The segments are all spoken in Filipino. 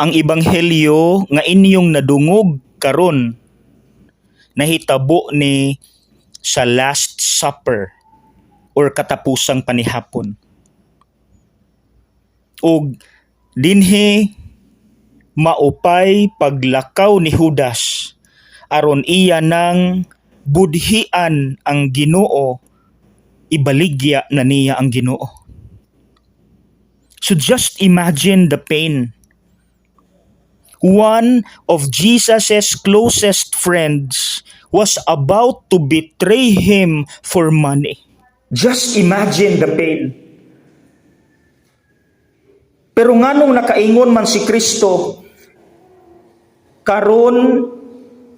ang ebanghelyo nga inyong nadungog karon nahitabo ni sa Last Supper or katapusang panihapon. Og dinhi maupay paglakaw ni Judas aron iya nang budhian ang Ginoo, ibaligya na niya ang Ginoo. So just imagine the pain. One of Jesus's closest friends was about to betray him for money. Just imagine the pain. Pero nganong nakaingon man si Kristo, karon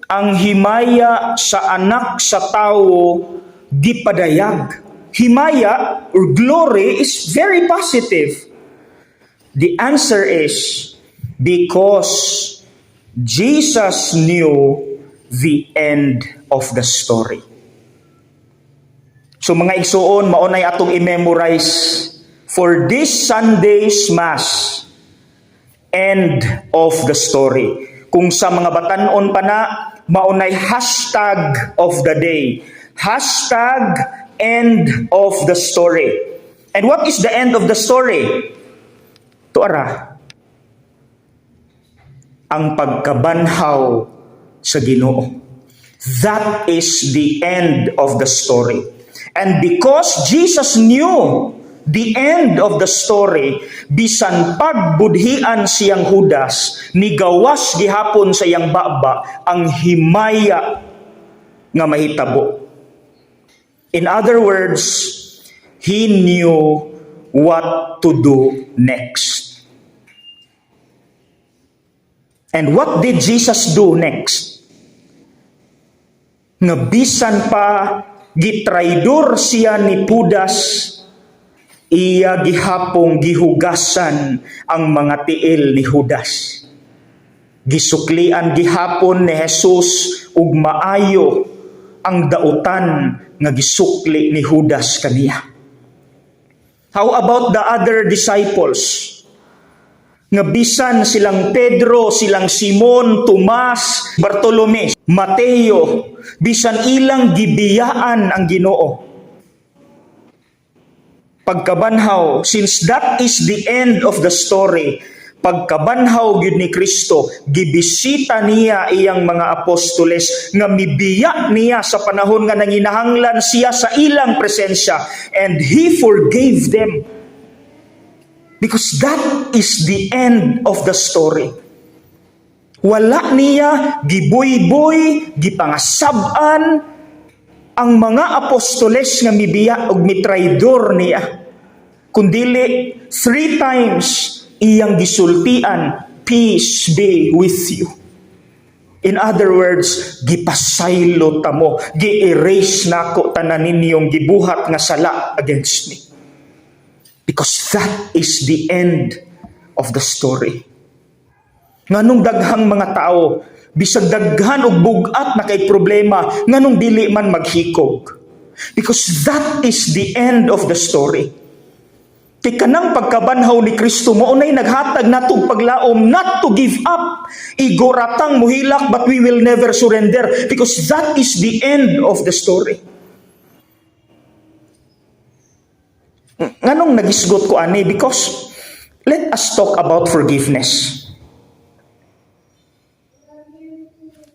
ang himaya sa anak sa tao gipadayag. Himaya or glory is very positive. The answer is because Jesus knew the end of the story. So mga igsuon, maunay atong i-memorize for this Sunday's Mass, end of the story. Kung sa mga batanon pa na, maunay hashtag of the day. Hashtag end of the story. And what is the end of the story? Tuara, ang pagkabanhaw sa Ginoo. That is the end of the story. And because Jesus knew the end of the story, bisan pagbudhian siyang Judas, nigawas gihapon sa iyang baba ang himaya nga mahitabo. In other words, he knew what to do next. And what did Jesus do next? Nga bisan pa gitraidor siya ni Judas, iya gihapong gihugasan ang mga tiil ni Judas. Gisuklian gihapon ni Jesus ug maayo ang dautan nga gisukli ni Judas kaniya. How about the other disciples? Nga bisan silang Pedro, silang Simon, Tomas, Bartolome, Mateo, bisan ilang gibiyaan ang Ginoo. Pagkabanhaw, since that is the end of the story, pagkabanhaw gyud ni Kristo, gibisita niya iyang mga apostoles nga mibiya niya sa panahon nga nanginahanglan siya sa ilang presensya, and he forgave them. Because that is the end of the story. Wala niya giboy-boy, gipangasab-an ang mga apostoles nga mibiya og mitraidor niya. Kundili 3 times iyang gisultian, peace be with you. In other words, gipasaylo ta mo, gi-erase nako tanan ninyong gibuhat nga sala against me. Because that is the end of the story. Nganong daghang mga tao, bisag daghan og bugat na kay problema, nganong dili man maghikog. Because that is the end of the story. Kay kanang pagkabanhaw ni Kristo, maunay naghatag natong paglaom not to give up. Igoratang muhilak but we will never surrender. Because that is the end of the story. Nganong nagisgot ko ani? Because let us talk about forgiveness.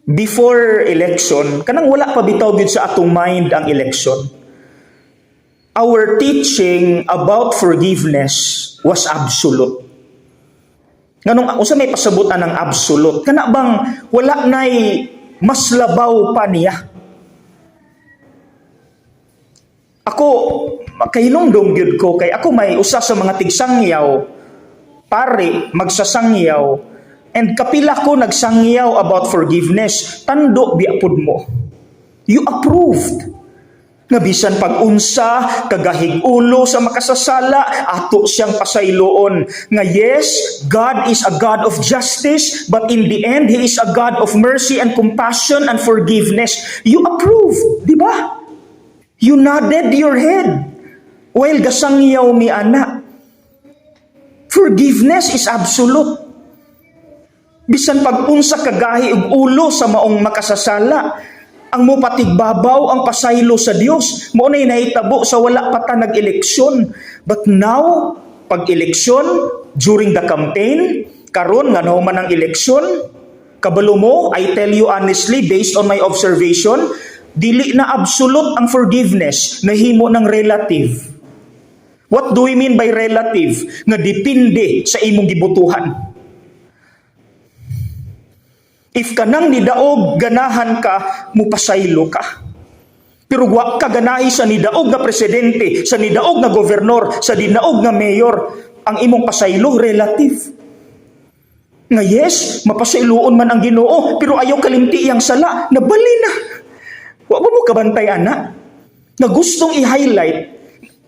Before election, kanang wala pa bitaw gyud sa atong mind ang election. Our teaching about forgiveness was absolute. Nganong usa may pasabutan ng absolute? Kana bang wala nay mas labaw pa niya? Ako, makahinumdum gyud ko kay ako may usa sa mga tigsangyaw, pare, magsasangyaw, and kapila ko nagsangyaw about forgiveness, tando biapod mo. You approved. Nga bisan pag-unsa, kagahig ulo sa makasasala, ato siyang pasayloon. Nga yes, God is a God of justice, but in the end, He is a God of mercy and compassion and forgiveness. You approved, di ba? You nodded your head while gasangyaw mi ana. Forgiveness is absolute. Bisan pag-unsa kagahi ug ulo sa maong makasasala, ang mo patigbabaw ang pasaylo sa Dios. Mao nay nahitabo sa wala pa ta nag-eleksyon. But now, pag-eleksyon, during the campaign, karon nga nahuman ang eleksyon, kabalo mo, I tell you honestly, based on my observation, dili na absolute ang forgiveness, nahimo ng relative. What do we mean by relative? Nga depende sa imong gibutuhan. If kanang nidaog, ganahan ka, mupasaylo ka. Pero wa ka ganahi sa nidaog na presidente, sa nidaog na gobernador, sa nidaog na mayor, ang imong pasaylo, relative. Nga yes, mapasayloon man ang Ginoo, pero ayaw kalimti iyang sala, nabali na. Wa ba mo kabantay, ana? Na gustong i-highlight,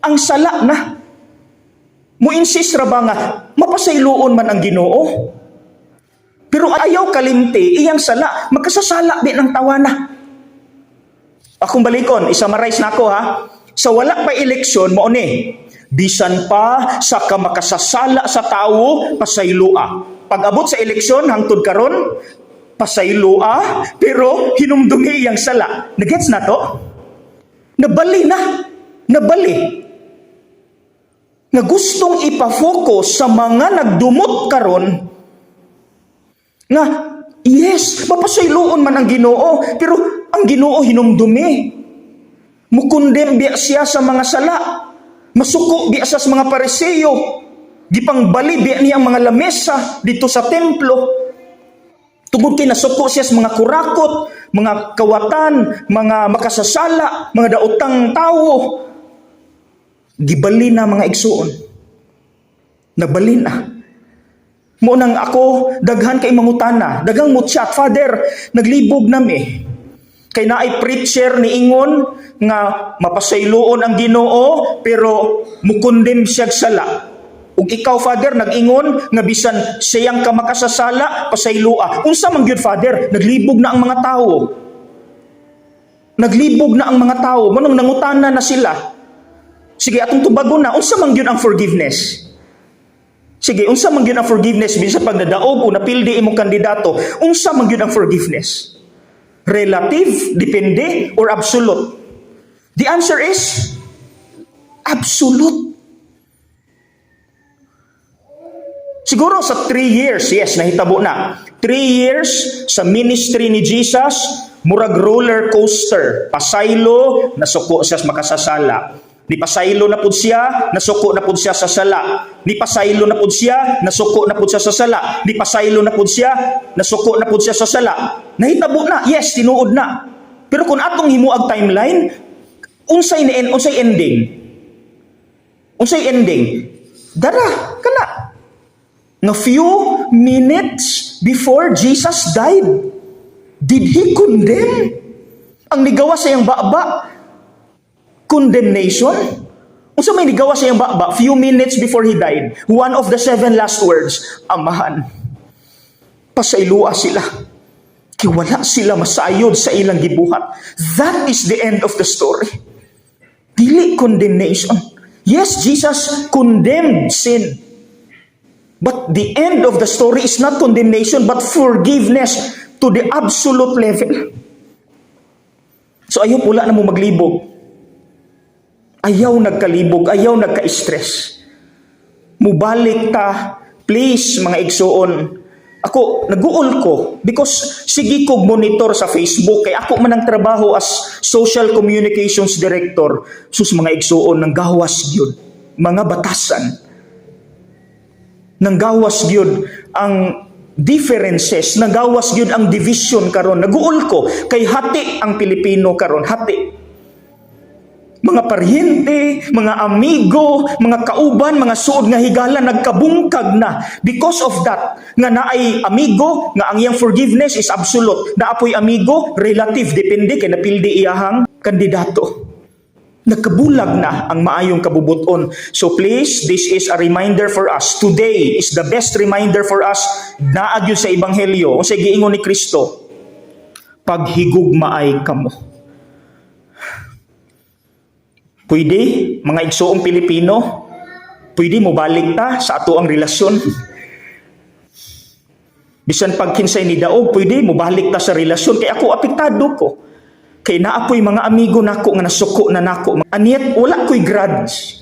ang sala na. Mo-insist ra ba nga, mapasayloon man ang Ginoo? Pero ayaw kalimti, iyang sala, magkasasala din ang tawana. Akong balikon, isummarize na ako ha. Sa wala pa eleksyon, mo ni, bisan pa sa kamakasasala sa tao, pasaylua. Pag-abot sa eleksyon, hangtod karon, pasaylua, pero hinumdumi iyang sala. Nagets na to? Nabali na. Nabali. Nga gustong ipafocus sa mga nagdumot karon, nga, yes, mapasayloon man ang Ginoo, pero ang Ginoo hinumdumi. Mukundem biya siya sa mga sala. Masuko biya siya sa mga Pariseo. Gipangbali biya niya ang mga lamesa dito sa templo. Tungod kay nasuko siya sa mga kurakot, mga kawatan, mga makasasala, mga daotang tao. Gibali na mga igsuon. Nabali na. Munang ako, daghan kay mangutana, dagang mutsak, Father, naglibog nami. Kay naay preacher ni ingon nga mapasayloon ang Ginoo pero mukundem siya sala. Ug ikaw, Father, nag-ingon nga bisan siyang ka makasasala, pasaylua. Unsa man gyud, Father? Naglibog na ang mga tao. Naglibog na ang mga tao. Manong nangutana na sila. Sige, atong tubagon na, unsa man gyud ang forgiveness? Sige, unsa man gyud ang forgiveness bisan pag nadaog o napildi imong kandidato? Unsa man gyud ang forgiveness? Relative, depende, or absolute? The answer is absolute. Siguro sa 3 years, yes, nahitabo na. 3 years sa ministry ni Jesus, murag roller coaster. Pasaylo, nasuko siya makasasala. Ni pasaylo na pud siya, nasuko na pud siya sa sala. Ni pasaylo na pud siya, nasuko na pud siya sa sala. Ni pasaylo na pud siya, nasuko na pud siya sa sala. Nahitabo na, yes, tinuod na. Pero kung atong himuag timeline, unsay ending? Unsay ending? Dara, kana. Nga few minutes before Jesus died, did He condemn? Ang nigawa sa iyang baba, condemnation? Unsa may nigawa sa iyang baba few minutes before He died? One of the 7 last words, Amahan, pasaylua sila. Kiwala sila masayod sa ilang gibuhat. That is the end of the story. Dili condemnation. Yes, Jesus condemned sin. But the end of the story is not condemnation but forgiveness to the absolute level. So ayaw pula na mo maglibog. Ayaw nagkalibog, ayaw nagka-stress. Mubalik ta, please mga igsuon. Ako, nag-uol ko because sige kog monitor sa Facebook kay ako man ang trabaho as social communications director. Sus mga igsuon, nang gawas gyud mga batasan. Nang gawas gyud ang differences, nang gawas gyud ang division karon. Nag-uol ko kay hati ang Pilipino karon, hati. Mga paryente, mga amigo, mga kauban, mga suod nga higala nagkabungkag na. Because of that, nga naay amigo, nga ang iyang forgiveness is absolute. Naapoy amigo, relative, depende kay napildi iyahang kandidato. Nagkabulag na ang maayong kabubuton. So please, this is a reminder for us. Today is the best reminder for us. Naagyon sa Ebanghelyo, o sa giingon ni Kristo, paghigugma ay kamo. Pwede, mga igsoong Pilipino, pwede mo balik ta sa ato ang relasyon. Bisan pag kinsay ni daog, pwede mo balik ta sa relasyon kay ako apektado ko. Kay naapoy mga amigo nako nga nasuko na nako. Anyet wala ko'y grudge.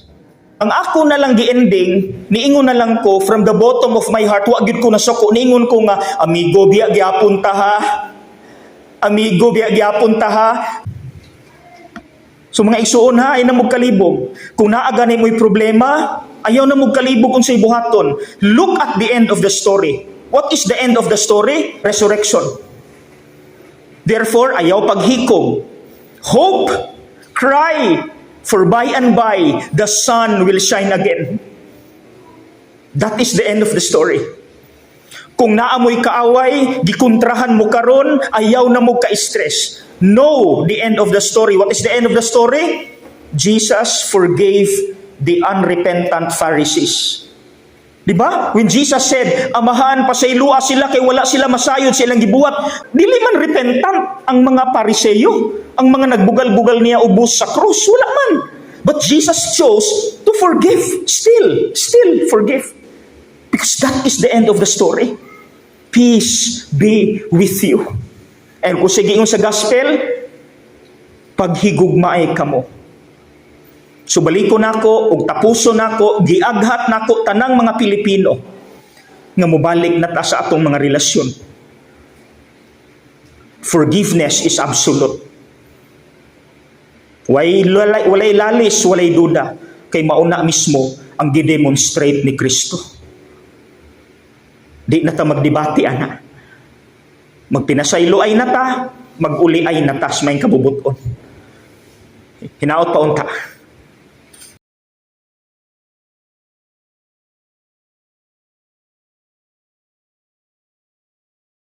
Ang ako na lang gi-ending, niingon na lang ko from the bottom of my heart, wa gyud ko nasuko, niingon ko nga amigo biya gyapon ta ha. Amigo biya gyapon ta ha. So mga igsuon ha, ay na mo kalibog. Kung naa gani mo'y problema, ayaw na mo kalibog unsay buhaton. Look at the end of the story. What is the end of the story? Resurrection. Therefore, ayaw paghikog. Hope, cry, for by and by, the sun will shine again. That is the end of the story. Kung naamoy kaaway, gikontrahan mo karon, ayaw na mo ka-stress. No, the end of the story. What is the end of the story? Jesus forgave the unrepentant Pharisees. Diba? When Jesus said, Amahan, pasaylua sila kay wala sila masayod silang gibuhat. Dili man repentant ang mga Pariseyo, ang mga nagbugal-bugal niya ubos sa krus. Wala man. But Jesus chose to forgive. Still forgive. Because that is the end of the story. Peace be with you. And kung sige yung sa gospel, paghigugmaay kamo. So baliko nako ug tapuso nako, giaghat nako tanang mga Pilipino nga mobalik na ta sa atong mga relasyon. Forgiveness is absolute. Walay lalis, walay duda, kay mauna mismo ang gidemonstrate ni Kristo. Di na ta magdebate ana. Magpinasaylo ay na ta, maguli ay na ta sa may kabubuton. Hinaot pa unta.